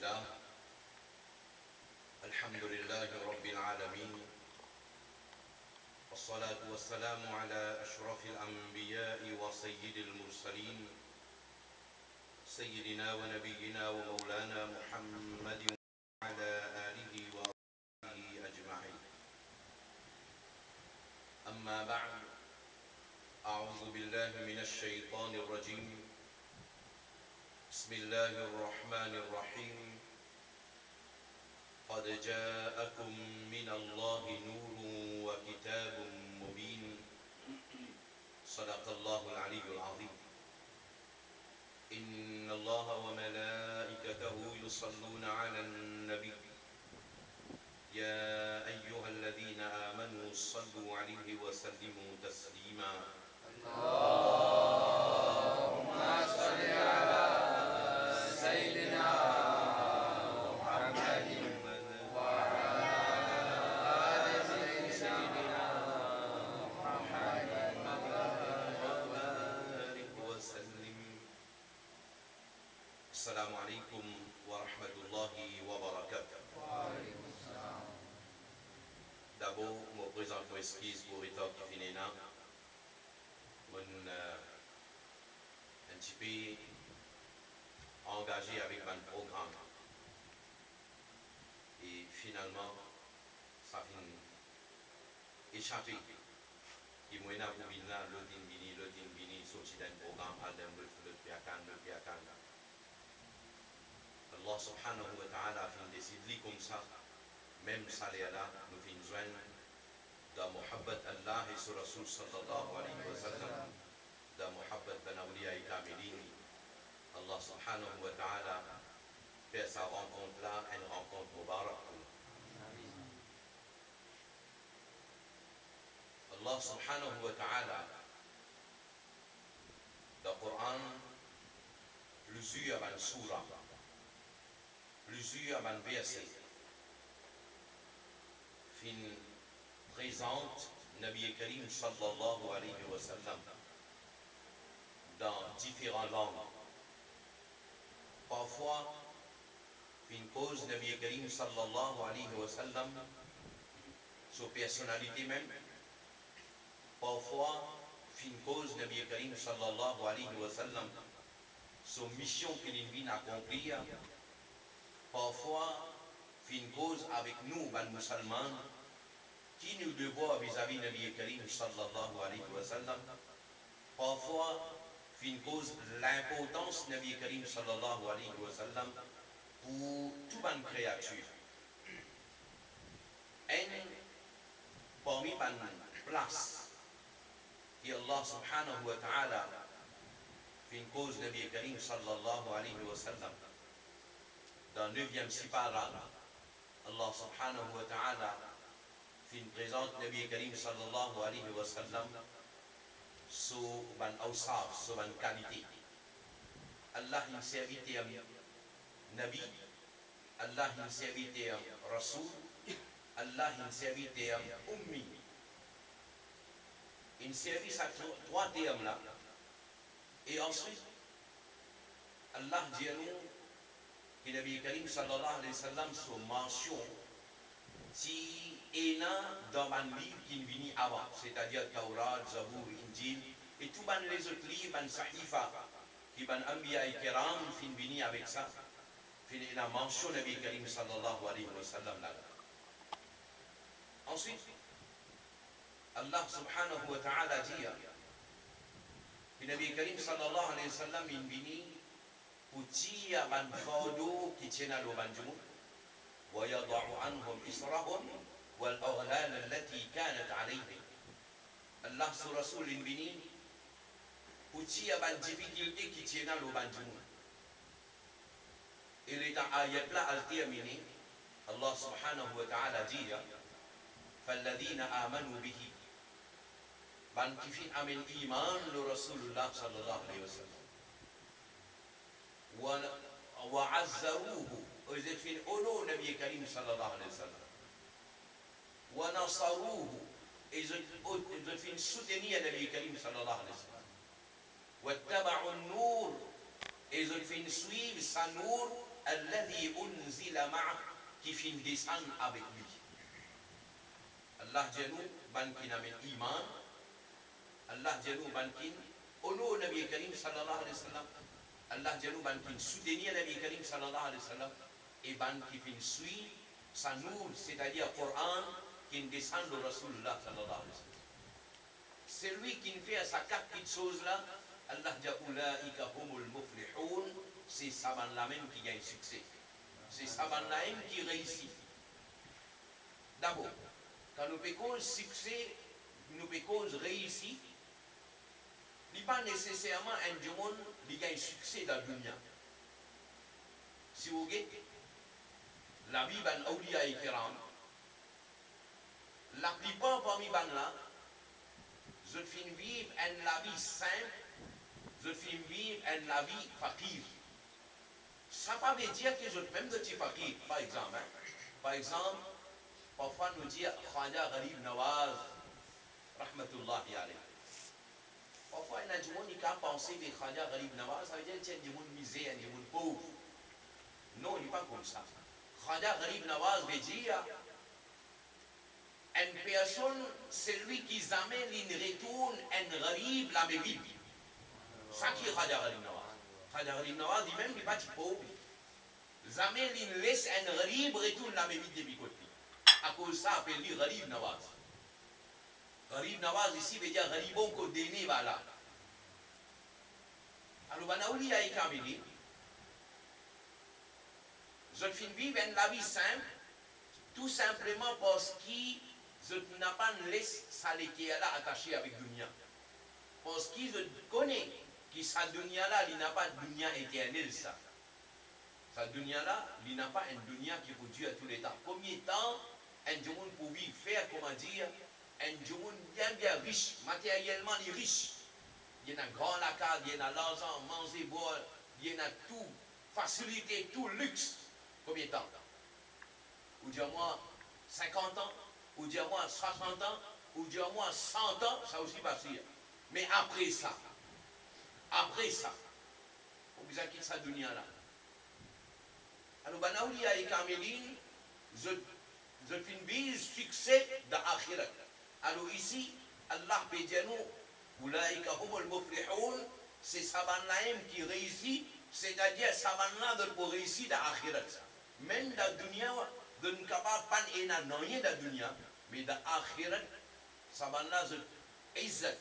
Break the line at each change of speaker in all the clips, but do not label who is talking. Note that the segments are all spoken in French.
الله الحمد لله رب العالمين والصلاة والسلام على أشرف الأنبياء وسيد المرسلين سيدنا ونبينا ومولانا محمد وعلى آله وصحبه أجمعين. أما بعد، أعوذ بالله من الشيطان الرجيم. بسم الله الرحمن الرحيم. قد جاءكم من الله نور وكتاب مبين. صدق الله العلي العظيم. إن الله وملائكته يصلون على النبي يا أيها الذين آمنوا صلوا عليه وسلموا تسليما. اللهم صل على سيدنا محمد وعلى آل سيدنا محمد وبارك وسلم. السلام عليكم ورحمة الله وبركاته. D'abord, je me présente mes excuses pour les temps qui viennent là. Un petit peu engagé avec mon programme. Et finalement, ça finit échappé. Qui m'a là pour venir là, l'autre vini, sorti d'un programme, le piacan. Allah subhanahu wa ta'ala a fait décider comme ça. Même ça là, nous finissons joindre dans Muhabbat Allah et sur Rasul sallallahu alayhi wa sallam, dans Muhabbat ben Awliya et Kamilin. Allah subhanahu wa ta'ala fait sa rencontre là, une rencontre mubarak. Allah subhanahu wa ta'ala, dans le Coran, plusieurs surah, plusieurs versets, présente Nabi Karim sallallahu alayhi wa sallam dans différentes langues. Parfois, une cause Nabi Karim sallallahu alayhi wa sallam, sa personnalité même. Parfois, une cause Nabi Karim sallallahu alayhi wa sallam, sa mission qu'il vient accomplir. Parfois, une cause avec nous, les musulmans, qui nous devons vis-à-vis de Nabi Karim sallallahu alayhi wa sallam. Parfois, une cause l'importance de Nabi Karim sallallahu alayhi wa sallam pour toute une créature. Et parmi les places que Allah subhanahu wa ta'ala fait une cause de Nabi Karim sallallahu alayhi wa sallam. Dans le 9e sipara, Allah subhanahu wa ta'ala présente Nabi Karim sallallahu alayhi wa sallam sous ban awsaf, sous ban qualité. Allah il servit à Nabi, Allah il servit à Rasul, Allah il servit à Ummi. Il servit à trois termes là. Et ensuite, Allah dit à nous que Nabi Karim sallallahu alayhi wa sallam sous mention si est là dans un livre qui vient avant, c'est-à-dire Taurat, Zabour, Injil, et tous les autres livres, les Sahifa, qui sont Anbiya et Kiram, qui viennent avec ça, qui est la mention de Nabi Karim sallallahu alayhi wa sallam là. Ensuite, Allah subhanahu wa ta'ala dit que Nabi Karim sallallahu alayhi wa sallam il vient pour tirer un fardeau qui tient à l'obanjou. ويضع عنهم إسرهم والأغلال التي كانت عليهم. Allah sur Rasul il vient pour tirer une difficulté qui tient à l'obanjou. Et les ayat là al terminé, Allah subhanahu wa ta'ala dit فالذين آمنوا به من كفين أمن إيمان لرسول الله صلى الله عليه وسلم وعزروه وإذا فين أولو نبي كريم صلى الله عليه وسلم ونصروه إذا فين سدنية نبي كريم صلى الله عليه وسلم واتبعوا النور إذا فين سويب سنور alladhi unzila ma'a, qui fin descendre avec lui. Allah dit nous, ban qui n'amène iman, Allah dit nous, ban qui, au nom de Nabi Karim sallallahu alayhi wa sallam, Allah dit nous, ban qui soutenir Nabi Karim sallallahu alayhi wa sallam, et ban qui fin suit sa nour, c'est-à-dire Coran, qui descend de Rasulullah sallallahu alayhi wa sallam. C'est lui qui fait sa quatre petites choses-là, Allah dit Ulaika humul muflihun, c'est ça là même qui gagne succès. C'est ça là même qui réussit. D'abord, quand nous pécons succès, nous pécons réussite, il n'est pas nécessairement un monde qui gagne succès dans le dunya. Si vous voyez, la vie ban Awliya et Kiram, la plupart parmi ban là, je finis vivre la vie simple, je finis vivre la vie fakir. Ça ne veut pas dire que je même de petit fakir, par exemple. Hein. Par exemple, parfois nous dit Khaja Gharib Nawaz, rahmatullahi alayhi. Parfois il y a des gens qui ont pensé que Khaja Gharib Nawaz, ça veut dire qu'il y a des gens misères, des gens pauvres. Non, il n'est pas comme ça. Khaja Gharib Nawaz veut dire une personne, c'est lui qui amène une retourne, un gharib la vie. Ça qui est Khaja Gharib Nawaz. Khaja Gharib Nawaz dit même qu'il n'est pas pauvre. Jamais il laisse un gharib retourne la vie depuis côté. À cause de ça, appelle lui Gharib Nawaz. Gharib Nawaz ici veut dire Gharibon ko dene voilà. Alors, Banaouli a écamélé. Je finis vivre la vie simple, tout simplement parce que je n'ai pas laissé ça qui est là attaché avec Dunya. Parce que je connais que sa Dunya là, il n'a pas de Dunya éternelle ça. Sa Dunya là, il n'a pas un Dunya qui peut durer à tous les temps. Combien de temps un monde pour vivre, faire, comment dire, un monde bien riche, matériellement il est riche. Il y a un grand lacade, il y a l'argent, manger, boire, il y a tout, facilité, tout luxe. Combien de temps? Ou dire-moi 50 ans, ou dire-moi 60 ans, ou dire-moi 100 ans, ça aussi va suivre. Mais après ça, on vous a quitté sa dunya là. Alors, Banaouli et Kameline, je finis succès dans l'akhirat. Alors ici, Allah peut dire nous, Ulaika humul muflihun, c'est Sabanlaim qui réussit, c'est-à-dire Sabanla pour réussir dans l'akhirat. Même dans la dunya, de ne pas pas rien dans la dunya, mais dans l'akhirat, Sabanla, je izzat,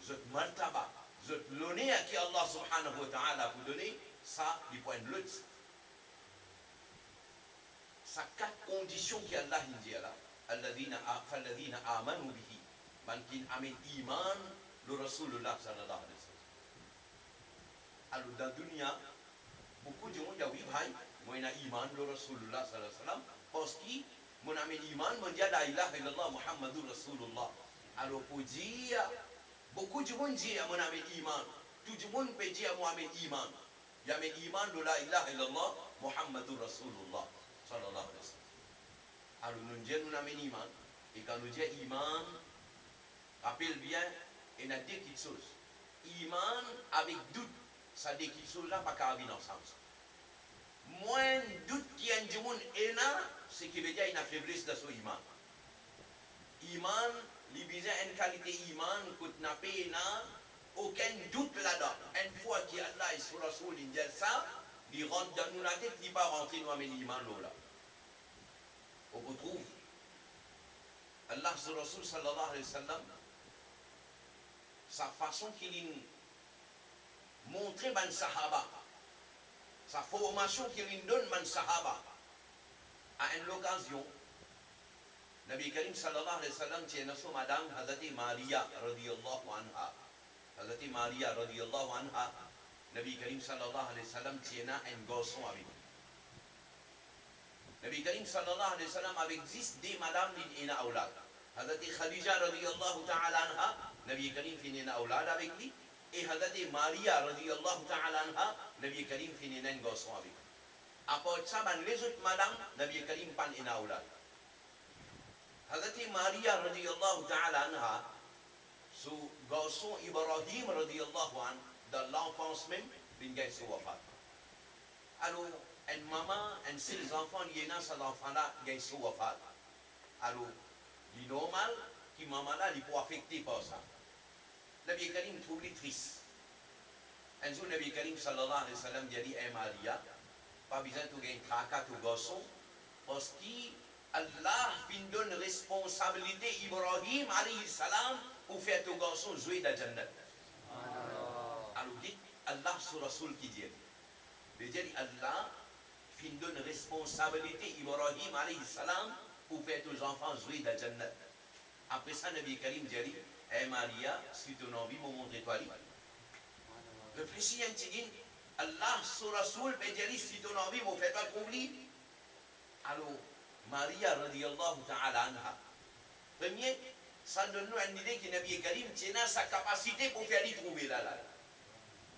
je martaba, je l'honneur à qui Allah subhanahu wa ta'ala vous donner, ça, il faut une lutte. Ça quatre conditions qu'Allah dit là. Alladhina amanu bihi. Man kin amen iman le Rasulullah sallallahu alayhi wa sallam. Alors dans la dunya, beaucoup de gens disent oui, bhai, moi j'ai iman le Rasulullah sallallahu alayhi wa sallam. Parce que mon amen iman, mon dia la ilaha illallah Muhammadur Rasulullah. Alors pour dire, beaucoup de gens disent mon amen iman. Tout le monde peut dire moi amen iman. Il y a iman de la ilaha illallah Muhammadur Rasulullah. Sallallahu alayhi wa sallam. Alors nous disons nous avons iman. Et quand nous disons iman, rappelle bien, il y a deux petites choses. Iman avec doute, ça dit quelque chose là, pas qu'à venir ensemble. Moins doute qu'il y a un monde c'est qui veut dire une faiblesse dans son iman. Iman, il y a une qualité iman que tu n'as pas aucun doute là-dedans. Une fois qu'Allah est sur la soul, il dit ça, il rentre dans nous la tête, il ne va pas rentrer dans l'iman là. On retrouve Allah sur Rasul sallallahu alayhi wa sallam, sa façon qu'il montre ban sahaba, sa formation qu'il donne ban sahaba, à une occasion, Nabi Karim sallallahu alayhi wa sallam tient son madame Hazati Maria radiyallahu anha. Hazati Maria radiyallahu anha, Nabi Karim sallallahu alayhi wa sallam tient un garçon avec lui. Nabi Karim sallallahu alayhi wa sallam avec 10 des madames l'ina aulad. Hazati Khadija radiyallahu ta'ala anha, Nabi Karim finina aulad avec lui. Et Hazati Maria radiyallahu ta'ala anha, Nabi Karim finina un garçon avec lui. Après ça, les autres madames, Nabi Karim pan ina aulad. Hazati Maria radiyallahu ta'ala anha, ce garçon Ibrahim radiyallahu anha, dans l'enfance même, il gagne son wafat. Alors, une maman, un ses enfants, il y a un enfant là, il y a un wafat. Alors, il est normal que maman là, il peut affecter par ça. Nabi Karim trouve les triste. Un jour, Nabi Karim sallallahu alayhi wa sallam dit à Maria, pas besoin de gagner tracas au garçon, parce qu'Allah fin donne responsabilité Ibrahim alayhi salam pour faire ton garçon jouer dans la Jannat. Alors, dites Allah sur Rasoul qui dit, Allah fin donne responsabilité Ibrahim alayhi salam pour faire tes enfants jouer dans la Jannat. Après ça, Nabi Karim dit, Maria, si tu as envie, me montre-toi. Réfléchis un petit peu. Allah sur Rasoul peut dire si tu as envie, me fais pas trouver. Alors, Maria radiyallahu ta'ala anha. Premier, ça donne nous une idée que Nabi Karim tient sa capacité pour faire les trouver là.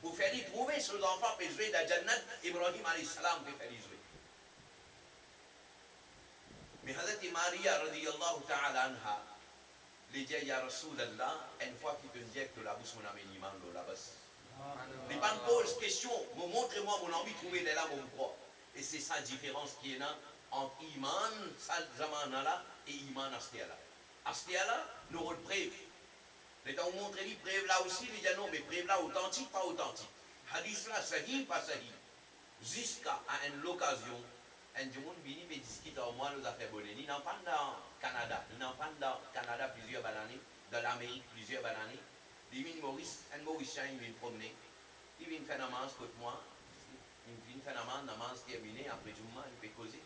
Pour faire les trouver, ses enfants peuvent jouer dans Jannat, Ibrahim alayhi salam peut faire les jouer. Mais Hazrat Maria radiyallahu ta'ala anha, les dit ya Rasulallah, une fois qu'il te dit que la bouche mon amène iman de la bas. Les pas pose question, montrez-moi mon envie de trouver là mon croix. Et c'est ça la différence qui est là entre iman, ça zamana là, et iman astéala. Astéala, nous repreuve. Les temps où montrez les preuves là aussi, les dit non, mais preuve là authentique, pas authentique. Hadith là, sahih, pas sahih. Jusqu'à une occasion, un monde vient et discute au moins nos affaires bonnes. Ils n'en parlent dans le Canada, ils n'en parlent dans le Canada plusieurs années, dans l'Amérique plusieurs années. Ils viennent Maurice, un Mauricien, il vient promener. Il vient faire namaz contre moi. Il vient faire namaz terminé, après du moment, il peut causer.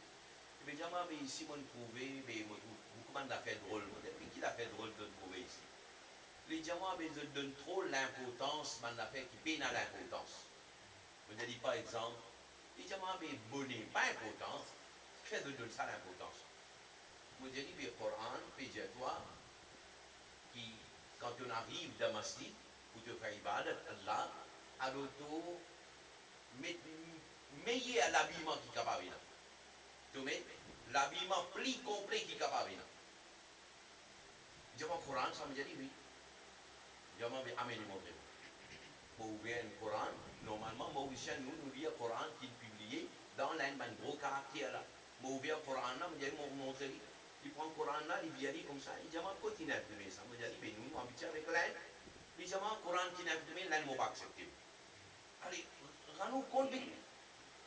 Il me dit, mais ici, on trouve, beaucoup d'affaires drôles. Qui l'a fait drôle de trouver ici? Il dit, mais je donne trop l'importance, man affaire qui peine à l'importance. Je dis par exemple, il dit, mais bonnet, pas important. Fais de donner ça l'importance. Je dis, le Coran, peut dire toi, qui, quand on arrive dans Masjid, pour te faire ibadat, Allah, à l'auto, meilleur l'habillement qui est capable. Tu mets l'habillement plus complet qui est capable. Je dis, le Coran, ça me dit oui. Je dis, amenez-moi. Pour ouvrir un Coran, normalement, Mauricien, nous lisons le Coran qui est publié dans un gros caractère là. Pour ouvrir le Coran, je dis, montrez-lui. Il prend le Coran là, il vient comme ça, il dit, continue à imprimer ça. Je dis, mais nous, on habite avec l'Inde. Il dit, le Coran qui est imprimé, l'Inde ne va pas accepter. Allez, rends-nous compte,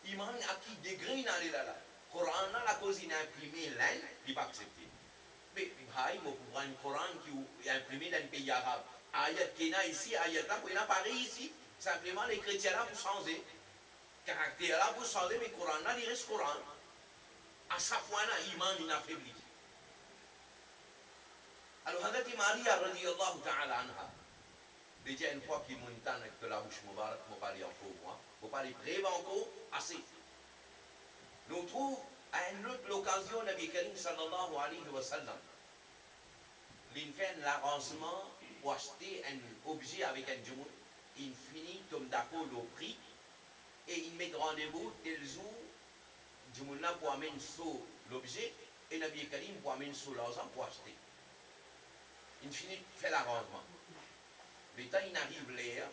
il m'a à qui degré dans les là. Le Coran là, la cause il est imprimé, l'Inde, il ne va pas accepter. Mais, il faut prendre un Coran qui est imprimé dans le pays arabe. Ayat qui est ici, ayat là, pour y en parler ici. Simplement, les chrétiens là, pour changer. Caractère là, pour changer, mais le Coran là, il reste Coran. À chaque fois, il a affaibli. Alors, Hazrat Maria, radiyallahu ta'ala anha, déjà une fois qu'il monte avec de la bouche Moubarak, il ne parler encore, moi, il ne parler brève encore, assez. Nous trouvons à une autre occasion, Nabi Karim sallallahu alayhi wa sallam, il fait l'arrangement pour acheter un objet avec un djumur, il finit comme d'accord au prix, et il met rendez-vous tel jour, djumur là pour amener sur l'objet, et Nabi Karim pour amener sur l'argent pour acheter. Il finit de faire l'arrangement. Le temps il arrive l'air,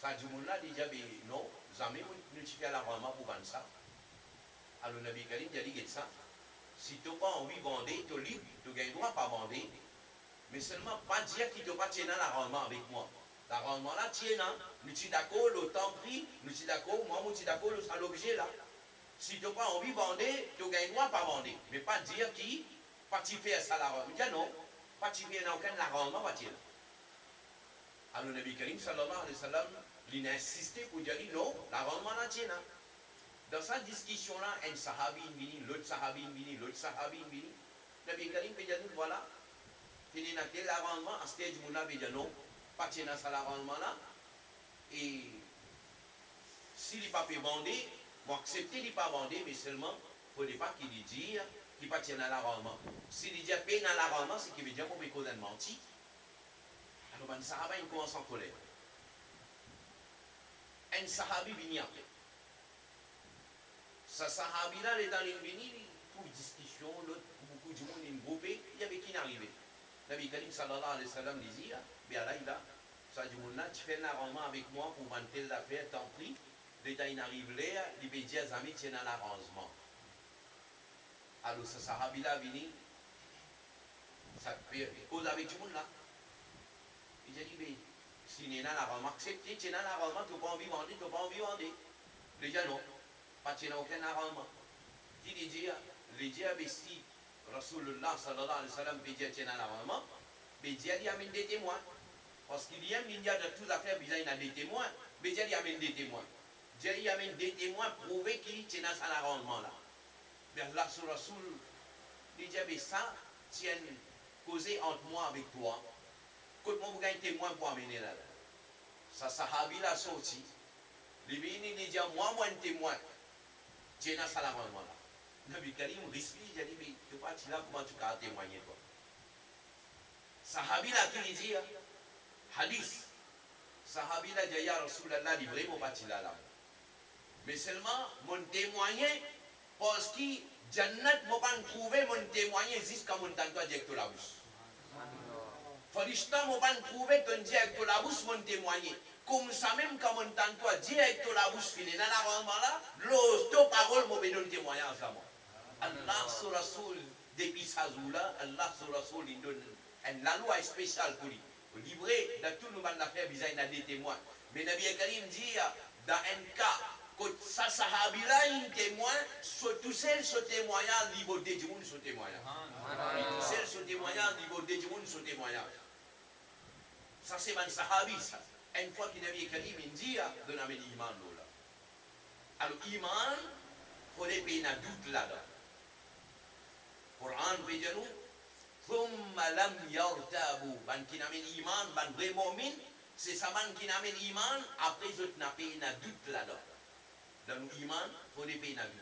ça djumur là déjà, non, jamais nous fait l'arrangement pour vendre ça. Alors Nabi Karim dit ça. Si tu n'as pas envie de vendre, tu es libre, tu as le droit de pas vendre. Mais seulement pas dire qu'il ne pas tenir l'arrangement avec moi. L'arrangement là, tiens, nous sommes d'accord, le temps pris, nous sommes d'accord, moi, je suis d'accord, à l'objet là. Si tu n'as pas envie de vendre, tu as le droit de pas vendre. Mais pas dire qui, pas tu fais ça l'arrangement. Il dit non, pas tu fais aucun l'arrangement, pas tiens. Alors Nabi Karim sallallahu alayhi wa sallam, il a insisté pour dire non, l'arrangement là, tiens. Dans cette discussion-là, un sahabi vini, l'autre sahabi vini, l'autre sahabi vini. Nabi Karim peut dire, voilà, il y a tel arrangement, à ce stage où on a dit non, pas de ça l'arrangement-là. Et s'il n'est pas pu vendre, moi accepter, il n'est pas vendre, mais seulement, il ne faut pas qu'il dise qu'il n'est pas tient à l'arrangement. S'il dit paye dans l'arrangement, c'est qu'il veut dire qu'on peut causer un menti. Alors, un sahabi, il commence en colère. Un sahabi vini après. Ça, sahabi là, les dans les bénis, pour discussion, beaucoup de monde est groupé, il y avait qui n'arrivait. Nabi Karim sallallahu alayhi wa sallam disait, bien là, il a, ça du monde là, tu fais un arrangement avec moi pour vendre telle affaire, tant pis, l'État arrive là, il peut dire aux amis, tiens, un arrangement. Alors, ce sahabi là venu, ça cause avec tout le monde là. Il a dit, mais si il y a un arrangement, accepté, tiens, un arrangement, tu n'as pas envie de vendre, tu n'as pas envie de vendre. Les gens non, pas tiens, aucun arrangement. Qui dit, les gens, mais si Rasulullah sallallahu alayhi wa sallam peut dire, tiens, un arrangement, mais Dieu il amène des témoins. Parce qu'il y a de toutes affaires, il y a des témoins, mais Dieu il amène des témoins. Dieu il amène des témoins prouver qu'il tient à cet arrangement-là. Mais Allah sur Rasul, il dit, mais ça, tient causé entre moi avec toi. Quand moi, vous gagnez témoin pour amener là. Ça, sahabi l'a sorti. Il dit, moi, un témoin, tient à cet arrangement-là. Nabi Karim risque, il dit, mais tu vas là, comment tu vas témoigner toi? Sahabi là qui dit, hadith, sahabi là dit, ya Rasulallah, il vraiment pas là. Mais seulement, mon témoigner, parce que Jannat m'a pas trouvé mon témoigner jusqu'à mon tanto directeur la bouche. Farishta m'a pas trouvé qu'un directeur la bouche mon témoigner. Comme ça même quand mon tanto directeur la bouche fini dans la là, l'autre parole m'a donné un témoignage à moi. Allah sur Rasul, depuis sa zoula, Allah sur Rasul, il donne la loi spéciale pour lui. Au livret, dans tout le monde l'affaire, il y a des témoins. Mais Nabi Karim dit, dans un cas, quand ça sahabi là, un témoin, tout seul ce témoignage, il va dédier ce témoignage. Tout seul ce témoignage, il va dédier ce témoignage. Ça c'est un sahabi, ça. Une fois que Nabi Karim dit, de la iman là. Alors, iman, il faut les payer un doute là-dedans. Quran veut dire nous, ثم لم يرتابوا ban qui n'amène iman, ban vrai mu'min, c'est ça ban qui n'amène iman, après ils ont payé un doute là-dedans. Dans l'iman, il faut les payer un doute.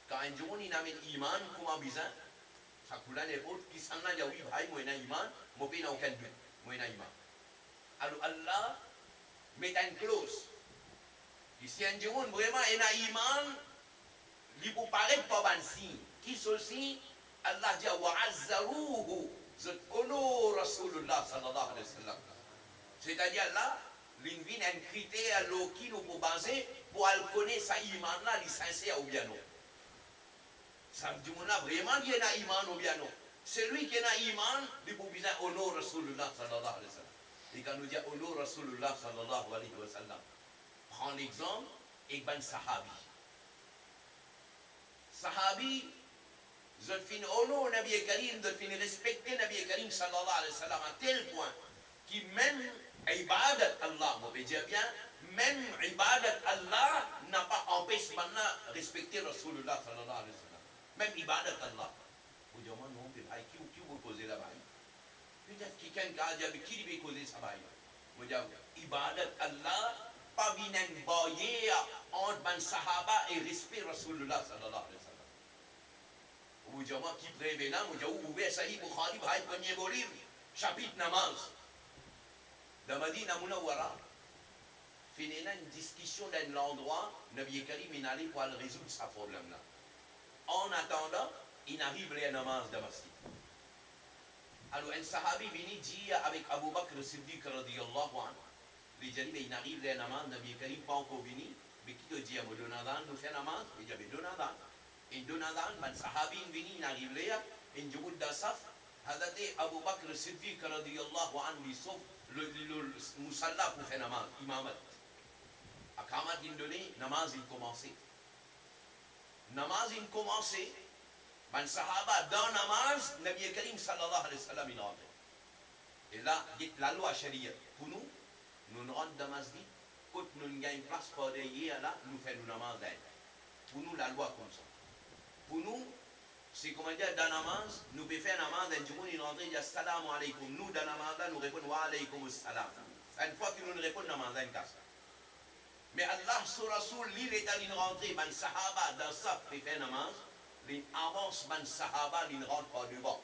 Quand un jour il n'amène iman, comment bizarre, ça coule les autres qui s'en a dit oui, moi j'ai iman, moi paye aucun doute, moi j'ai iman. Alors Allah met une clause. Si un jour vraiment il a iman, il peut paraître pas un signe. Qui ceci? Allah dit wa azzaruhu zat ono Rasulullah sallallahu alayhi wa sallam. C'est-à-dire là, l'invite un critère qui nous peut baser pour connaître sa iman là, il sincère ou bien non. Ça me dit on a vraiment dit un iman ou bien non. Celui qui a iman, il peut bien honorer Rasulullah sallallahu alayhi wa sallam. Et quand nous dit honorer Rasulullah sallallahu alayhi wa sallam, prends l'exemple avec ben sahabi. Sahabi, je finis honorer Nabi Karim, je finis respecter Nabi Karim sallallahu alayhi wa sallam à tel point qui même ibadat Allah, on peut dire bien, même ibadat Allah n'a pas empêché maintenant de respecter Rasulullah sallallahu alayhi wa sallam. Même ibadat Allah. Vous dites, non, qui vous posez là-bas? Peut-être quelqu'un qui a dit, qui veut causer ça là? Vous dites, ibadat Allah, pas venir boyer entre ban sahaba et respect Rasulullah sallallahu alayhi wa sallam. Vous dites, qui prévenant, vous dites, vous ouvrez Sahih Bukhari, premier volume, chapitre namaz. Dans Madina Munawwara, finissant une discussion dans l'endroit, Nabi Karim est allé pour résoudre ce problème-là. En attendant, il arrive à namaz de masjid. Alors, un sahabi vient dire avec Abu Bakr al-Siddiq radiyallahu anhu, il dit, il arrive à namaz, Nabi Karim pas encore venu, mais qui te dit, nous donnons nous fait namaz, il dit, donnons. Et donnant, un sahabi vient, il arrive là, il dit, Saf, Hadate Abu Bakr al-Siddiq radiyallahu anhu, il sauve le musalla pour faire namaz, imamat. À Kamat Indonais, namaz il commençait. Namaz il commençait. Ben sahaba dans namaz, Nabi Karim sallallahu alayhi wa sallam il rentrait. Et là, la loi sharia, pour nous, nous rentrons dans masjid, quand nous gagnons place pour derrière là, nous faisons namaz là. Pour nous, la loi comme ça. Pour nous, c'est comment dire, dans namaz, nous pouvons faire namaz, et du coup, il rentre, il dit assalamu alaykum. Nous, dans namaz là, nous répondons wa alaykum assalam. Une fois que nous répondons, namaz là, il casse. Mais Allah sur Rasul, il est allé rentrer, ben sahaba, dans ça, peut faire namaz, il avance, ben sahaba, il ne rentre pas devant.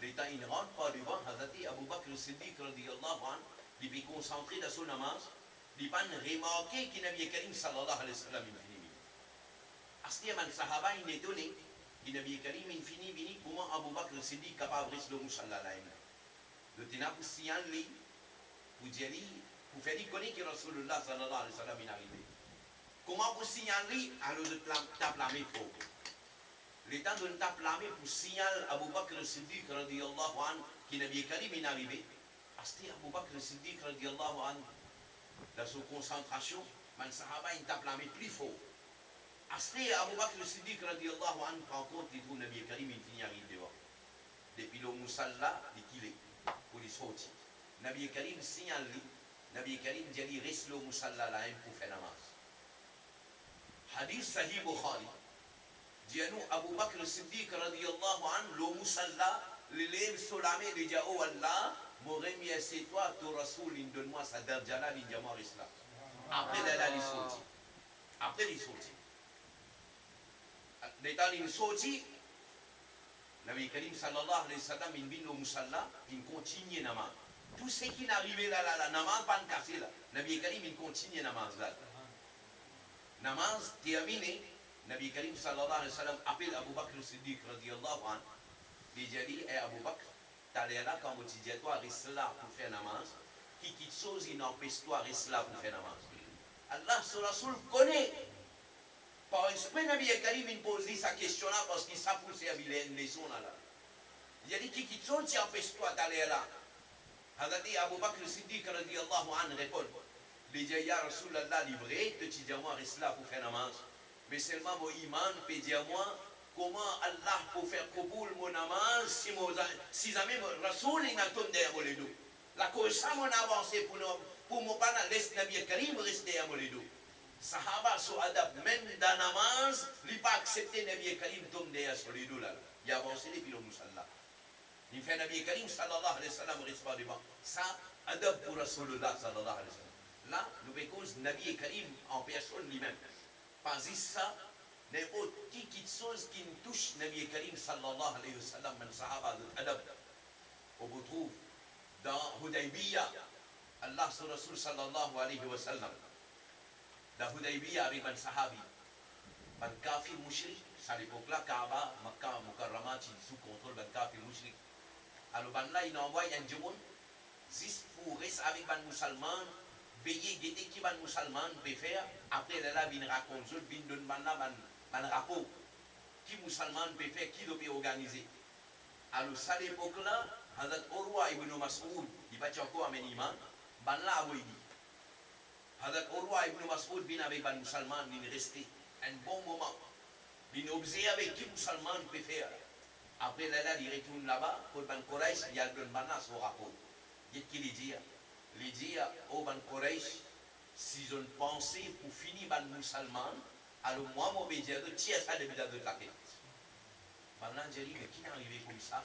L'état, il ne rentre pas devant, Hazati Abu Bakr al-Siddiq, radiyallahu anhu, il peut concentrer dans son namaz, il peut remarquer qu'il Nabi Karim sallallahu alayhi wa sallam, il finit. Asli, ben sahaba, il est étonné, qu'il Nabi Karim, il finit, comment Abu Bakr al-Siddiq est capable de rester le musalla là. Le ténab, si un lit, pour dire, Pour faire dire que Rasulullah sallallahu alayhi wa sallam est arrivé. Comment vous signaler alors de tape la main faux? L'état de tape la main pour signaler Abu Bakr al-Siddiq radiyallahu anhu qui n'est bien Karim est arrivé. C'était Abu Bakr al-Siddiq radiyallahu anhu. Dans sa concentration, man sahaba il tape la main plus fort. C'était Abu Bakr al-Siddiq radiyallahu anhu par contre il trouve Nabi Karim il finit arrive devant. Depuis le Moussalla, il est pour les sortir. Nabi Karim signale lui. Nabi Karim dit reste le Moussalla là pour faire namaz. Hadith Sahih Bukhari. Dit à nous Abu Bakr al-Siddiq radiyallahu anhu le Moussalla l'élève solamé de dit oh Allah m'aurait mis c'est toi ton Rasoul donne-moi sa darjala l'indiamor islam. Après il sorti. Après il sorti. L'état il sorti. Nabi Karim sallallahu alayhi wa sallam il vient au Moussalla il continue namaz. Tout ce qui n'arrivait là, la namaz pas cassé là. Nabi Karim il continue namaz là. Namaz terminé. Nabi Karim sallallahu alayhi wa sallam appelle Abu Bakr Siddiq radiyallahu anhu. Il dit Abu Bakr, t'allais là quand tu dis toi reste là pour faire namaz. Qui quitte chose il n'empêche toi reste là pour faire namaz. Allah son Rasoul connaît. Par esprit Nabi Karim il pose sa question là parce qu'il sait pour servir une leçon là. Il a dit qui quitte chose tu empêches toi d'aller là. Hazati Abu Bakr Siddiq radiyallahu anhu répond. Il dit ya Rasulallah livré, te dis moi reste là pour faire namaz. Mais seulement mon iman peut dire moi comment Allah peut faire kaboul mon namaz si jamais Rasoul il n'a tombé derrière mon dos. La cause ça mon avancé pour mon pana laisse Nabi Karim rester derrière mon dos. Sahaba so adab même dans namaz, il pas accepté Nabi Karim tombe derrière son dos là. Il a avancé depuis le musalla. Il fait Nabi Karim sallallahu alayhi wa sallam reste devant. Ça adab pour Rasulullah sallallahu alayhi wa sallam. Là, nous cause Nabi Karim en personne lui-même. Pas ça, n'importe qui chose qui nous touche Nabi Karim sallallahu alayhi wa sallam, man sahaba adab. On vous trouve dans Hudaybiyah, Allah sur Rasul sallallahu alayhi wa sallam. Dans Hudaybiyah avec man sahabi, man kafir mushrik, à l'époque là, Kaaba, Makkah, Mukarrama, sous contrôle man kafir mushrik. Alors ban là, il envoie un djimoun, juste pour rester avec man musulman, veiller, guetter qui man musulman peut faire, après là, il raconte, il donne man rapport, qui musulman peut faire, qui doit organiser. Alors, à l'époque là, Hazrat Urwa ibn Mas'ud, il va encore amener iman, ban là, a dit. Hazrat Urwa ibn Mas'ud vient avec ban musulman, il reste un bon moment. Il observe avec qui musulman peut faire. Après là, il retourne là-bas, pour ban Quraysh, il y a le ban son rapport. Qu'est-ce qu'il dit? Il dit, oh ban Quraysh, s'ils ont pensé pour finir ban musulman, alors moi, mon bédier de tiers ça de bédier de la tête. Maintenant, j'ai dit, mais qui est arrivé comme ça?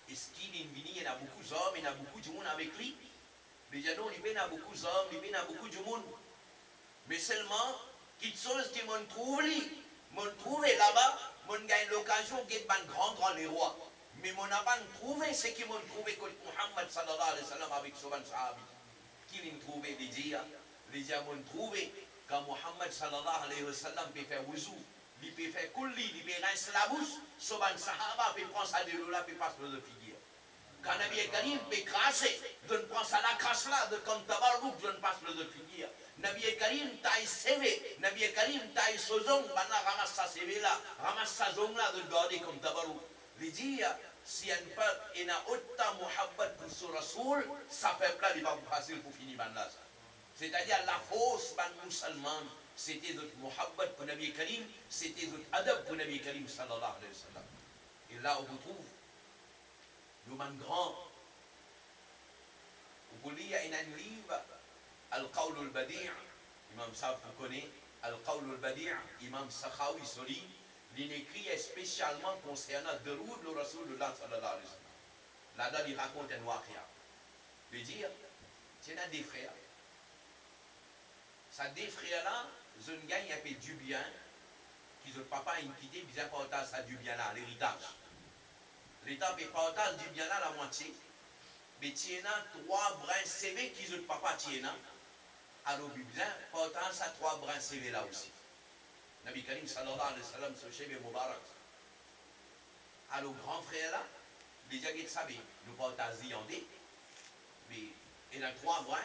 Est-ce qu'il est venu, il y a beaucoup d'hommes, il y a beaucoup de monde avec lui? Mais il y a beaucoup d'hommes, il y a beaucoup de monde. Mais seulement, quelque chose qui m'ont trouvé là-bas, m'ont gagné l'occasion d'être un grand roi. Mais mon n'a trouvé ce qu'ils m'ont trouvé que Muhammad sallallahu alayhi wa sallam avec son sahabi. Qui l'ont trouvé les gens m'ont trouvé quand Muhammad sallallahu alayhi wa sallam peut faire wuzu, il peut faire kulli, il peut rincer la bouche, son sahaba peut prendre sa déroula, peut passer le figure. Quand Nabi Karim peut cracher, je ne prends ça la crache là, de comme tabarouk, je ne passe le figure. Nabi Karim taille CV, Nabi Karim taille sozong, bana ramasse sa CV là, ramasse sa zong là, de garder comme tabarouk. Il dit, si un peuple n'a autant muhabbat pour son Rasoul, sa peuple là, il va pas facile pour finir bandas. C'est-à-dire la force ban musulman, c'était notre muhabbat pour Nabi Karim, c'était notre adab pour Nabi Karim sallallahu alayhi wa sallam. Et là, on vous trouve, nous man grand. Vous pouvez lire un livre, Al-Qawl al-Badi', Imam Sab vous connaît, Al-Qawl al-Badi', Imam Sakhawi Soli, il écrit spécialement concernant Daroud le Rasulullah sallallahu alayhi wa sallam. Là-dedans, il raconte un waqia. Il dit, tiens, des frères. Ces deux frères-là, ils ont gagné un peu du bien, qu'ils ont papa quitté, ils ont partagé ça du bien là, l'héritage. L'État peut partager du bien là la moitié, mais il y a 3 brins CV qu'ils ont papa tiennent. Alors, ils ont partagé ça 3 brins CV là aussi. Nabi Karim sallallahu alayhi wa sallam, ce chef Mubarak. Alors, grand frère là, les gens qui savent, nous partageons en deux, mais il y a 3 brins.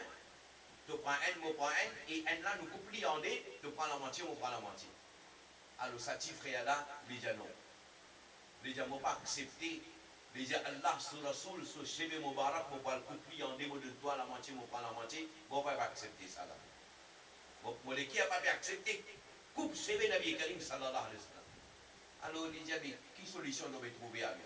tu prends un, moi prends un, et un là nous coupe en deux, tu prends la moitié, on prend la moitié. Alors ça t'y frère là, les gens non. Les gens n'ont pas accepté. Les gens Allah sur Rasoul, sur Cheve Moubarak, on va le couper en deux, de toi la moitié, on prend la moitié, on va pas accepter ça là. Moi, qui n'a pas accepté, coupe Cheve Nabi Karim sallallahu alayhi wa sallam. Alors les gens, qui solution doit trouver à lui?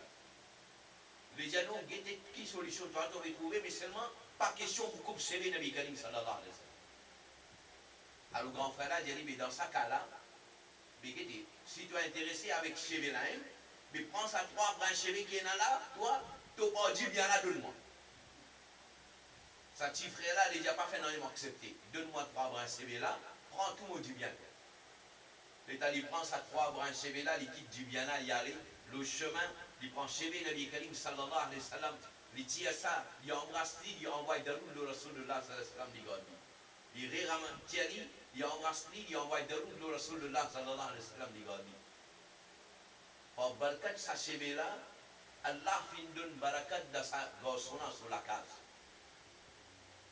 Les gens ont guetté qui solution doit trouver, mais seulement pas question pour couper Cheve Nabi Karim sallallahu alayhi wa sallam. Alors le grand frère là, j'ai dit, mais dans ce cas-là, si tu es intéressé avec Cheve là, mais prends ça 3 brins Cheve qui est là, toi, tu pas dit bien là, donne-moi. Ça petit frère là, il n'a pas fait non, il m'a accepté. Donne-moi 3 brins Cheve là, prends tout, mon du bien. L'État, il prend ça 3 brins Cheve là, il quitte du bien là, il y allait, le chemin, il prend Cheve, Nabi Karim sallallahu alayhi wa sallam, il tire ça, il embrasse, il envoie dans le Rasulullah sallallahu alayhi wa sallam, il gagne. Il réramène Thierry, il embrasse, il envoie dans le Rasulullah sallallahu alayhi wa sallam, il gagne. Par barakat sa Cheve là, Allah fin donne barakat dans sa gossona sur la case.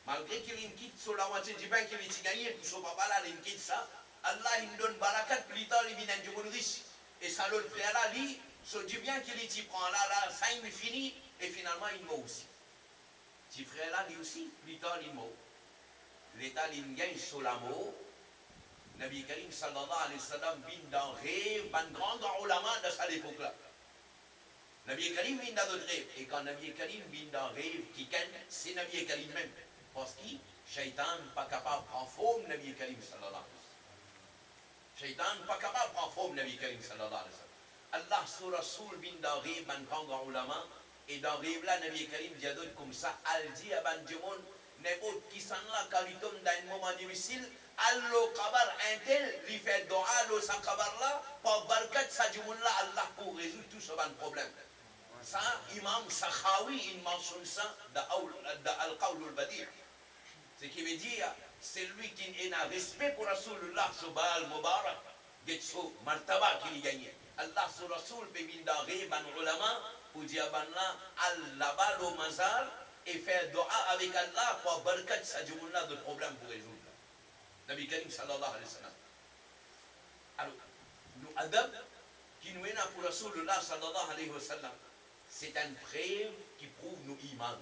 Malgré qu'il quitte sur la moitié du pain qu'il a gagné, pour son papa là, il quitte ça, Allah il donne barakat, plus tard il vient du monde riche. Et ça l'autre frère là, lui, sur du bien qu'il y prend là, ça il finit, et finalement il meurt aussi. Petit frère là, lui aussi, plus tard il meurt. L'État il gagne sur la mort. Nabi Karim sallallahu alayhi wa sallam vient dans rêve, un grand ulama de cette époque-là. Nabi Karim vient dans d'autres rêves. Et quand Nabi Karim vient dans rêve, qui c'est Nabi Karim même. Parce que Shaitan n'est pas capable de prendre forme Nabi Karim sallallahu alayhi wa sallam. Shaitan n'est pas capable de prendre forme Nabi Karim sallallahu alayhi wa sallam. Allah sur Rasoul vient dans rêve, un grand ulama. Et dans rêve là, Nabi Karim dit comme ça, al dit à ban Djemon, n'importe qui s'en là, quand il tombe dans un moment difficile, allo kabar intel, il fait doa, allo sa kabar là, par barkat sa Djemon là, Allah pour résoudre tout ce problème. Ça, Imam Sakhawi, il mentionne ça dans Al-Qawl al-Badi'. Ce qui veut dire, c'est lui qui a un respect pour Rasulullah, Subha al-Mubarak, Getso, Martaba qu'il gagne. Allah sur Rasul, Bébin d'Aré, Ban Ulama, pour dire Allah, Allah au mazar, et faire doa avec Allah pour barkat sa Djumullah de problème pour résoudre. Nabi Karim sallallahu alayhi wa sallam. Alors, nous adab, qui nous est là pour Rasulullah sallallahu alayhi wa sallam, c'est une preuve qui prouve nos imans.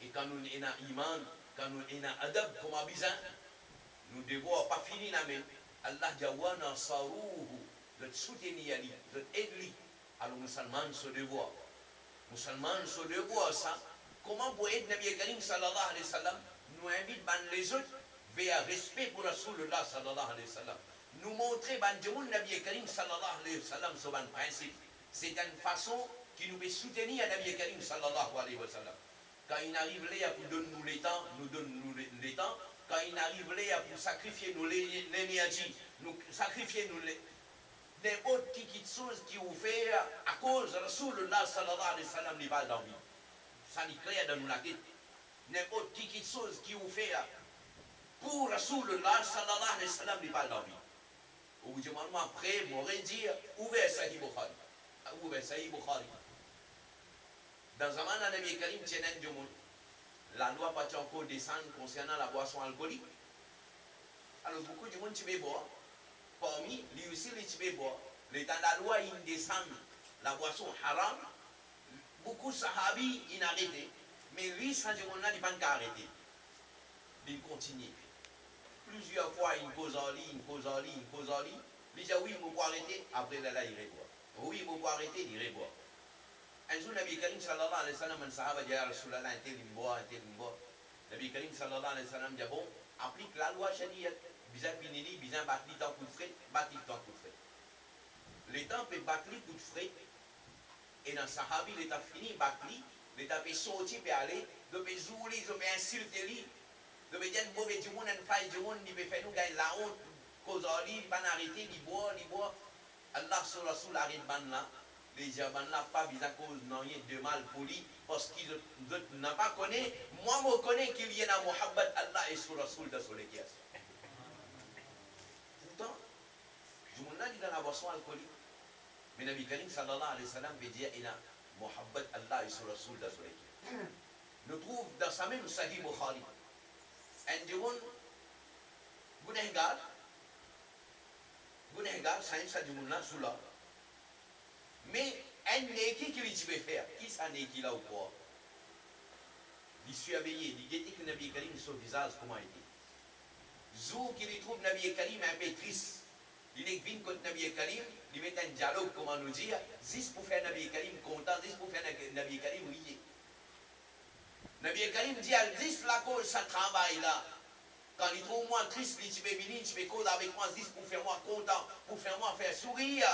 Et quand nous avons un iman, quand nous avons un adab comme Abizan, nous devons pas finir la même. Allah Jawana Sarouhu, de soutenir, de aider. Alors, musulmans se devoir. Musulmans se devoir ça. Comment pour aider Nabi Karim sallallahu alayhi wa sallam, nous invite les autres vers respect pour Rasulullah sallallahu alayhi wa sallam. Nous montrer Nabi Karim sallallahu alayhi wa sallam sur un principe. C'est une façon qui nous fait soutenir à Nabi Karim sallallahu alayhi wa sallam. Quand il arrive là pour donner nous les temps, nous donne nous les temps. Quand il arrive là pour sacrifier nous l'énergie, nous sacrifier nous les n'importe qui chose qui vous fait à cause de Rasulullah sallallahu alayhi wa sallam n'est pas dans vie. Ça n'est clair dans nous la tête. N'importe qui chose qui vous fait pour Rasulullah sallallahu alayhi wa sallam n'est pas dans vie. Au bout du moment après, m'aurait dit ouvert Sahih Bukhari. Ouvert Sahih Bukhari. Dans un moment, Nabi Karim tient un monde. La loi pas encore descendre concernant la boisson alcoolique. Alors beaucoup de monde qui veut boire. Parmi lui aussi les qui veut boire. L'état de la loi il descend la boisson haram. Beaucoup de sahabis ils arrêté. Mais lui sans dire on n'a pas arrêté. Il continue. Plusieurs fois il pose en ligne, il pose en ligne, il pose en ligne. Il dit oui, il faut arrêter. Après là il irait boire. Oui, il faut arrêter, il irait boire. Un jour, Nabi Karim sallallahu alayhi wa sallam, un sahaba dit à Rasulallah, un tel boit, un tel boit. Nabi Karim sallallahu alayhi wa sallam dit bon, applique la loi sharia. Bizan pinili, bizan batli tant coup de frais, batli tant coup de frais. L'état peut batli coup de frais. Et dans Sahabi, l'état fini, batli, l'état peut sortir, peut aller, de peut zouler, de peut insulter lui, de peut dire mauvais du monde, un faille du monde, il peut faire nous gagner la honte, cause en lui, il va arrêter, il boit. Allah sur Rasul arrête ban là. Les gens là pas bizarre cause n'ont rien de mal pour lui parce qu'ils n'ont pas connu. Moi, je connais qu'il y a un Muhammad Allah et sur Rasul de Soleil. Pourtant, je me dis dans la boisson alcoolique. Mais Nabi Karim sallallahu alayhi wa sallam veut dire il y a Muhammad Allah et sur Rasul de Soleil. Nous trouvons dans sa même Sahih Bukhari. En jumun gunehgar sain sa jumun la sula. Mais un neki qui lui faire, qui ça neki là ou quoi? Il suis éveillé, il dit que Nabi Karim son visage comment était. Zou qui lui trouve Nabi Karim un peu triste. Il est venu contre Nabi Karim, il met un dialogue, comment nous dire, 10 pour faire Nabi Karim content, 10 pour faire Nabi Karim rier. Nabi Karim dit à 10 la cause, ça travaille là. Quand il trouve moi triste, il dit, tu peux cause avec moi 10 pour faire moi content, pour faire moi faire sourire.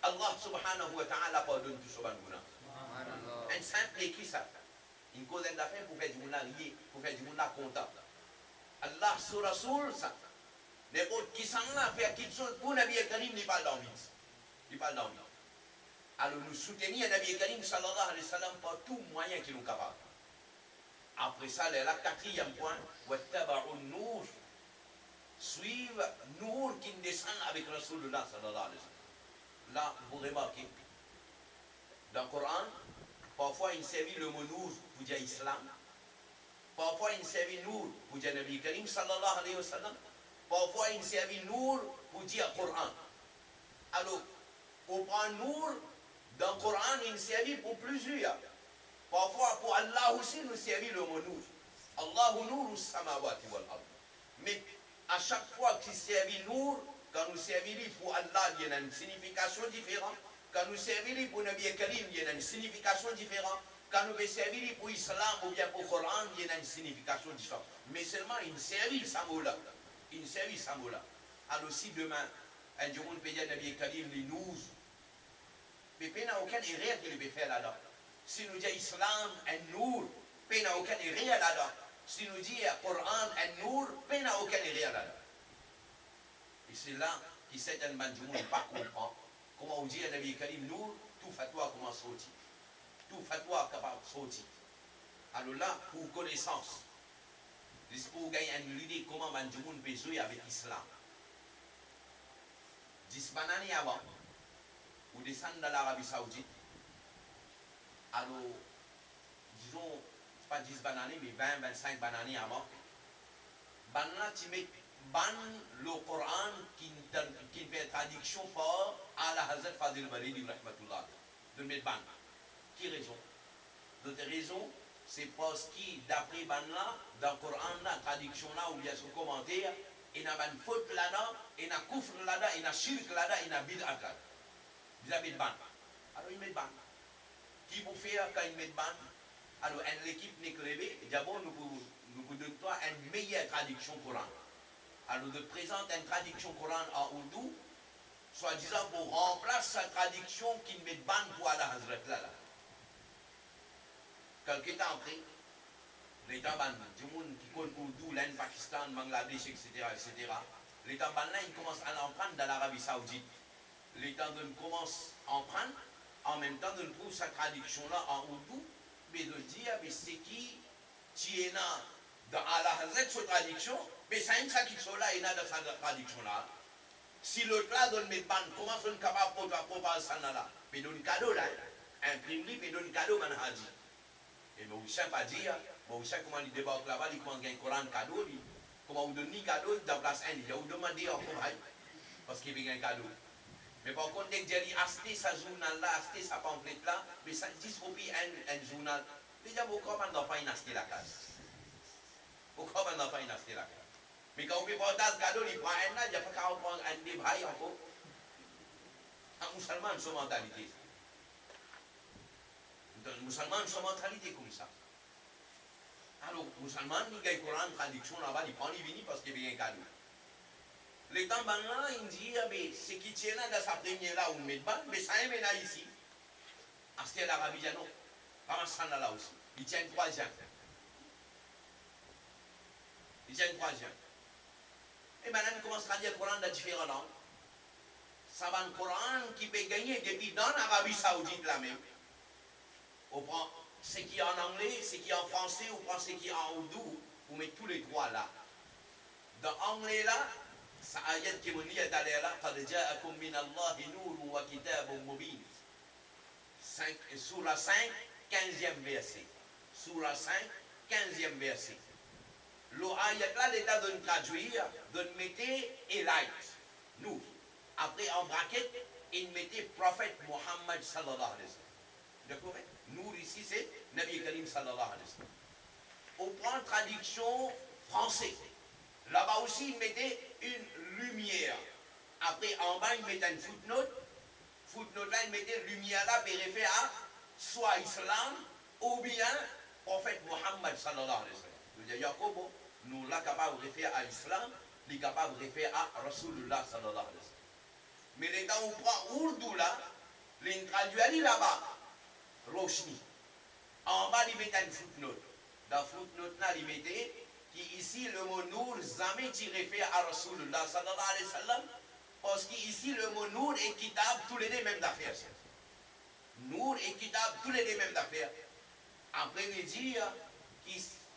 Allah subhanahu wa ta'ala pardonne tout ce bangouna. Un simple écrit ça. Une cause d'affaires pour faire du monde rier, pour faire du monde content. Allah sur Rasoul, ça. Les autres qui sont là, faire quelque chose pour Nabi Karim, ils parlent d'envie. Ils parlent d'envie. Alors nous soutenir Nabi Karim sallallahu alayhi wa sallam par tout moyen qu'ils nous capables. Après ça, le quatrième point, Nour, suivre Nour qui descend avec Rasulullah sallallahu alayhi wa sallam. Là, vous remarquez, dans le Coran, parfois il servit le mot Nour pour dire Islam, parfois il servit Nour pour dire Nabi Karim sallallahu alayhi wa sallam, parfois il servit Nour pour dire Coran. Alors, on prend Nour, dans le Coran, il servit pour plusieurs. Parfois, pour Allah aussi, nous servit le mot Nour. Allahu Nour samawati wal ard. Mais à chaque fois qu'il servit Nour, quand nous servions pour Allah, il y a une signification différente. Quand nous servons pour Nabi Karim, il y a une signification différente. Quand nous servons pour Islam ou bien pour Coran, il y a une signification différente. Mais seulement une service à mot-là. Une service à mot-là. Alors si demain, un jour, on peut dire Nabi Karim, les nous, mais il n'y a aucune erreur qu'il peut faire là-dedans. Si nous disons Islam, un nour, il n'y a aucune erreur là-dedans. Si nous disons Coran, un nour, il n'y a aucune erreur là-dedans. Et c'est là que certainement du monde ne pas comprend. Comment on dit à Nabi Karim Nour, tout fatwa comment sortir. Tout fatwa capable de sortir. Alors là, pour connaissance, pour gagner une idée comment du monde peut jouer avec l'islam. 10 années avant, vous descendez dans l'Arabie Saoudite. Alors, disons, pas 10 années, mais 20, 25 années avant. Banana, tu mets le Coran qui fait traduction par Allah Hazrat Fadil Balidi Rahmatullah. De mettre ban. Qui raison? D'autres raisons, c'est parce que d'après Banana, dans le Coran, la traduction là, où il y a ce commentaire, il y a une faute là-dedans, il y a un kufr là-dedans, il y a un shirk là-dedans, il y a un bid'at là-dedans. Ils mettent ban. Alors ils mettent ban. Qui vous fait quand ils mettent ban? Alors l'équipe n'est que rêvée, d'abord nous donnons une meilleure traduction Coran. Alors de présenter une traduction Coran en ourdou, soi-disant pour remplacer sa traduction qui met ban pour Allah Hazrat là. Quelqu'un est entré, les Taliban, du monde qui connaît ourdou, l'Inde, Pakistan, Bangladesh, etc., les Taliban là, ils commencent à l'emprunter dans l'Arabie Saoudite. Les Taliban commencent à en prendre, en même temps de trouver sa traduction là en ourdou, mais de dire, mais c'est qui est là dans Allah Hazrat sa traduction, mais c'est une ça qui sont là et là dans sa traduction là. Si l'autre là donne mes bandes, comment sont capables de proposer ça là? Mais donne cadeau là, imprime-lui, mais donne cadeau, man a dit. Et mais vous ne savez pas dire, vous savez comment il débarque là-bas, il commence à gagner un Coran cadeau, comment vous donnez cadeau dans place 1, il vous demandez encore, parce qu'il veut un cadeau. Mais par contre, dès que j'ai dit, acheter sa journal là, acheter sa pamphlet là, mais ça disproprie un journal. Déjà, pourquoi on n'a pas acheté la case? Pourquoi on n'a pas acheté la case? Mais quand on peut porter ce cadeau, il prend un là, il n'y a pas qu'à prendre un débat encore. Un musulman, c'est une mentalité. Un musulman, c'est une mentalité comme ça. Alors, musulman, il y a un Coran, traduction là-bas, il prend, il vient parce qu'il y a un cadeau. Les Taliban là, ils disent, mais ce qui tient là dans sa première là, on met ban, mais ça est maintenant ici. Acheter l'Arabie, non. Pas ça là aussi. Il tient une troisième. Il tient une troisième. Et maintenant, il commence à dire le Coran dans différentes langues. Ça va un Coran qui peut gagner depuis dans l'Arabie Saoudite là même. On prend ce qui est en anglais, ce qui est en français, on prend ce qui est en ourdou, on met tous les trois là. Dans l'anglais là, ça ayat qui me dit d'aller là, قَدْ جَاءَكُمْ مِنَ اللَّهِ نُورٌ وَكِتَابٌ مُبِينٌ. Sourate 5, 15e verset. Sourate 5, 15e verset. L'ayat là, l'État donne traduire, donne mettre et light. Nous. Après, en braquette, il mettait prophète Mohammed sallallahu alayhi wa sallam. D'accord? Nous, ici, c'est Nabi Karim sallallahu alayhi wa sallam. On prend traduction français. Là-bas aussi, il mettait une lumière. Après, en bas, il mettait une footnote. Footnote là, il mettait lumière là, et réfère à soit islam, ou bien prophète Mohammed sallallahu alayhi wa sallam. Je veux dire, Yacobo, nous là capable de référer à l'islam, il est capable de référer à Rasulullah sallallahu alayhi wa sallam. Mais les temps où on prend Urdu là, il traduit là-bas, Roshni. En bas, il mettait une footnote. Dans la footnote là, il mettait qu'ici le mot Nour, jamais tu réfères à Rasulullah sallallahu alayhi wa sallam, parce qu'ici le mot Nour et Kitab, tous les deux mêmes affaires. Nour et Kitab, tous les deux mêmes affaires. Après, il dit,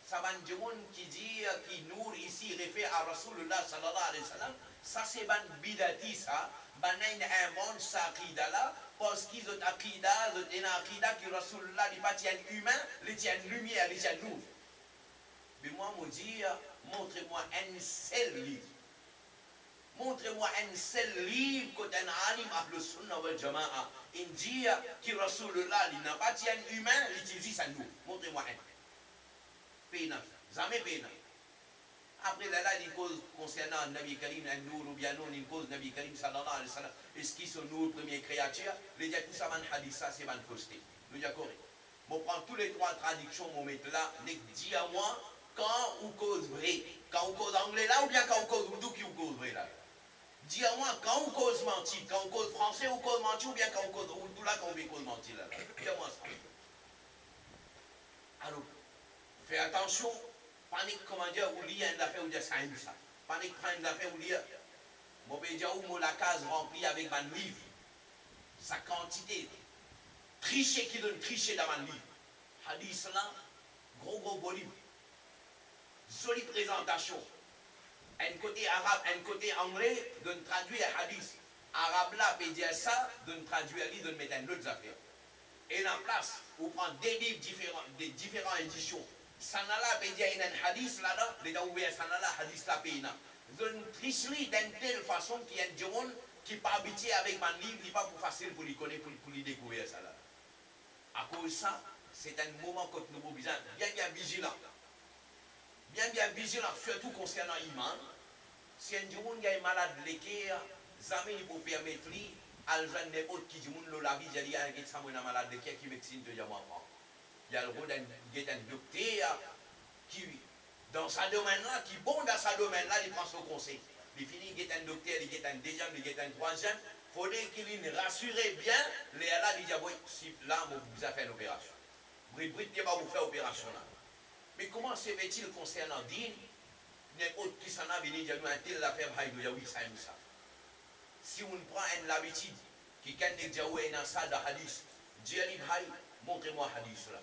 ça va dire qui dit qui Nour ici réfère à Rasulullah sallallahu alayhi wa sallam, ça c'est ban bidati ça, ban invente sa akida là, parce qu'ils ont akida, ils ont akida que Rasulullah n'est pas tient humain, il tient lumière, il tient Nour. Mais moi, je dis, montrez-moi un seul livre. Montrez-moi un seul livre quand un alim ahle sunnah wal jama'a il dit que Rasulullah n'a pas tient humain, il utilise ça nous. Montrez-moi un. Pénal, jamais pénal. Après là, il cause concernant Nabi Karim, un nour ou bien non, il cause Nabi Karim sallallahu alayhi wa sallam. Est-ce qu'ils sont nous, première créature? Les gens tout ça, man hadith, ça c'est man fausseté. Nous y correct. On prend tous les trois traductions, on met là, dis à moi quand on cause vrai. Quand on cause anglais là ou bien quand on cause oudou qui on cause vrai là. Dis à moi quand on cause menti, quand on cause français ou cause menti ou bien quand on cause oudou là, quand on cause menti là. Dis à moi ça. Alors, fais attention, panique comment dire, ou lire une affaire ou dire ça aime ça. Panique prend une affaire ou lire. Mon pédia ou la case remplie avec ma livre. Sa quantité. Tricher qui donne tricher dans ma livre. Hadith là, gros volume. Jolie présentation. Un côté arabe, un côté anglais, donne traduire hadith. Arabe là, peut dire ça, donne traduire lui, donne mettre une autre affaire. Et en place, on prend des livres différents, des différentes éditions. Sanala peut dire un hadith là-dedans, les gens ouvrent Sanala, hadith là, péina. Donne tricherie d'une telle façon qu'il y a des gens qui pas habitués avec mon livre, il n'est pas facile pour les connaître, pour les découvrir ça là. À cause de ça, c'est un moment que nous avons besoin bien vigilant. Bien vigilant, surtout concernant l'imam. Si un jour il y a un malade léqué, jamais il peut permettre à n'importe qui dit la vie, il y a un malade léqué qui médecine de diamant. Il y a le rôle d'un docteur qui, dans sa domaine-là, qui bon dans sa domaine-là, il prend son conseil. Il finit, il est un docteur, il est un deuxième, il est un troisième. Il faudrait qu'il rassure bien les là, il dit, oui, si là, on vous a fait une opération. Brit, il va vous faire l'opération là. Mais comment se fait-il concernant Dine? N'importe qui s'en a venu dire, nous, un tel affaire, il y a oui, ça aime ça. Si on prend une habitude, qui can dire, oui, dans ça, de hadith, dis, montrez-moi hadith là.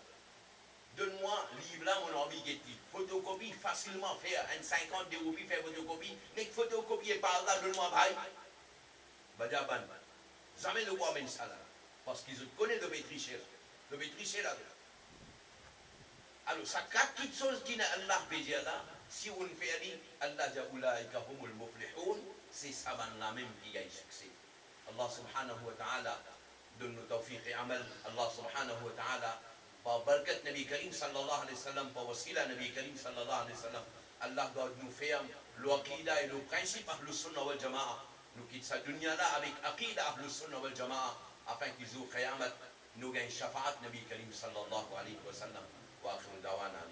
Donne-moi livre là, mon envie qui est photocopie, facilement faire, un 50 € faire photocopie, mais photocopie par là, donne-moi bail. Badaban. Jamais de voir même ça là. Parce qu'ils connaissent le tricher là. Le tricher là. Alors, ça quatre petites choses qui n'a Allah peut dire là, si on fait dire, Allah dit, Ulaïka humul muflihun, c'est ça là même qui gagne succès. Allah subhanahu wa ta'ala donne-nous tawfiq et amal. Allah subhanahu wa ta'ala par barkat Nabi Karim sallallahu alayhi wa sallam, par wasila Nabi Karim sallallahu alayhi wa sallam, Allah doit nous faire l'aqida et le principe ahlus sunnah wal jama'a. Nous quittons cette dunya là avec aqida ahlus sunnah wal jama'a, afin qu'ils aient qiyamat, nous gagnent shafa'at Nabi Karim sallallahu alayhi wa sallam. wa akhiru dawana.